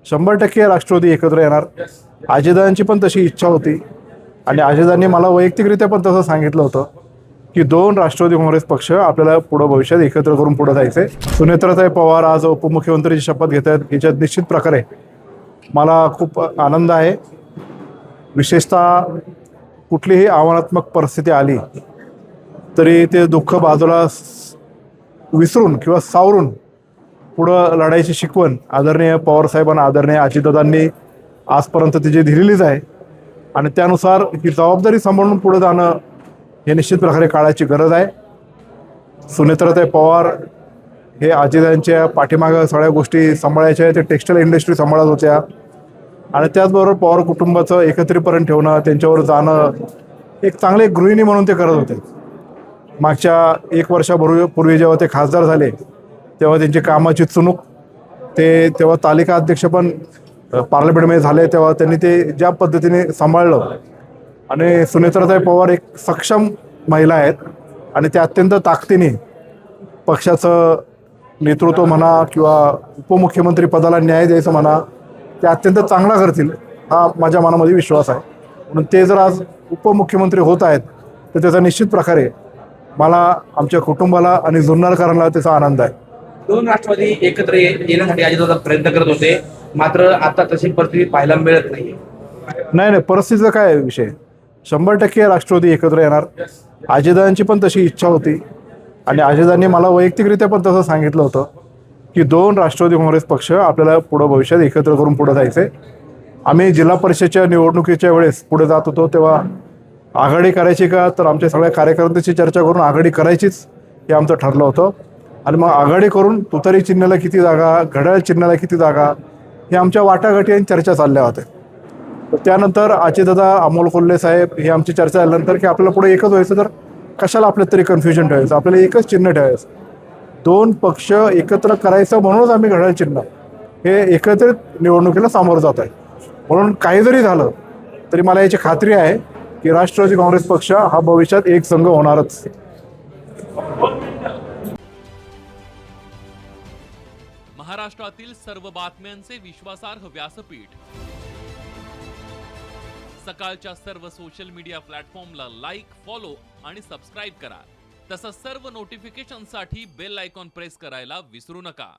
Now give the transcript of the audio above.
100% राष्ट्रवादी एकत्र येणार. अजितदादांची पण तशी इच्छा होती आणि अजितदादांनी मला वैयक्तिकरित्या पण तसं सांगितलं होतं की 2 राष्ट्रवादी काँग्रेस पक्ष आपल्याला पुढं भविष्यात एकत्र करून पुढे जायचे. सुनेत्राताई पवार आज उपमुख्यमंत्रीची शपथ घेत आहेत, याच्यात निश्चित प्रकारे मला खूप आनंद आहे. विशेषतः कुठलीही आव्हानात्मक परिस्थिती आली तरी ते दुःख बाजूला विसरून किंवा सावरून पुढं लढायची शिकवण आदरणीय पवारसाहेबांना, आदरणीय अजितदादांनी आजपर्यंत तिची दिलेलीच आहे आणि त्यानुसार ही जबाबदारी सांभाळून पुढे जाणं हे निश्चित प्रकारे काळाची गरज आहे. सुनेत्राताई पवार हे अजितदादांच्या पाठीमागं सगळ्या गोष्टी सांभाळायच्या, ते टेक्स्टाईल इंडस्ट्री सांभाळत होत्या आणि त्याचबरोबर पवार कुटुंबाचं एकत्रीकरण ठेवणं, त्यांच्यावर जाणं, एक चांगले गृहिणी म्हणून ते करत होते. मागच्या 1 वर्षापूर्वी जेव्हा ते खासदार झाले तेव्हा त्यांची कामाची चुणूक, ते तेव्हा तालिका अध्यक्ष पण पार्लमेंटमध्ये झाले, तेव्हा त्यांनी ते ज्या पद्धतीने सांभाळलं. आणि सुनेत्राताई पवार एक सक्षम महिला आहेत आणि त्या अत्यंत ताकदीने पक्षाचं नेतृत्व म्हणा किंवा उपमुख्यमंत्री पदाला न्याय द्यायचं म्हणा, ते अत्यंत चांगला करतील हा माझ्या मनामध्ये विश्वास आहे. म्हणून ते जर आज उपमुख्यमंत्री होत आहेत तर त्याचा निश्चित प्रकारे मला, आमच्या कुटुंबाला आणि जुन्नरकरांना त्याचा आनंद आहे. 2 राष्ट्रवादी एकत्र येण्यासाठी अजितदादा प्रयत्न करत होते, मात्र आता तशी परिस्थिती पाहायला मिळत नाही. नाही, परिस्थितीचा काय विषय, 100% राष्ट्रवादी एकत्र येणार. अजितदादांची पण तशी इच्छा होती आणि अजितदादांनी मला वैयक्तिकरित्या पण तसं सांगितलं होतं की 2 राष्ट्रवादी काँग्रेस पक्ष आपल्याला पुढं भविष्यात एकत्र करून पुढे जायचे. आम्ही जिल्हा परिषदेच्या निवडणुकीच्या वेळेस पुढे जात होतो तेव्हा आघाडी करायची का, तर आमच्या सगळ्या कार्यकर्त्यांची चर्चा करून आघाडी करायचीच हे आमचं ठरलं होतं. आणि मग आघाडी करून तुतारी चिन्हाला किती जागा, घड्याळ चिन्हाला किती जागा, हे आमच्या वाटाघाटी आणि चर्चा चालल्या होत्या. तर त्यानंतर अजितदादा, अमोल कोल्हे साहेब ही आमची चर्चा झाल्यानंतर की आपल्याला पुढे एकच व्हायचं, तर कशाला आपल्यात तरी कन्फ्युजन ठेवायचं, आपल्याला एकच चिन्ह ठेवायचं. 2 पक्ष एकत्र करायचं म्हणूनच आम्ही घड्याळ चिन्ह हे एकत्रित निवडणुकीला सामोरं जात आहे. म्हणून काही जरी झालं तरी मला याची खात्री आहे की राष्ट्रवादी काँग्रेस पक्ष हा भविष्यात एक संघ होणारच. महाराष्ट्रातील सर्व बातम्यांचे विश्वासार्ह व्यासपीठ, सकाळच्या सर्व सोशल मीडिया प्लॅटफॉर्मला लाईक, फॉलो आणि सबस्क्राईब करा. तसंच सर्व नोटिफिकेशनसाठी बेल आयकॉन प्रेस करायला विसरू नका.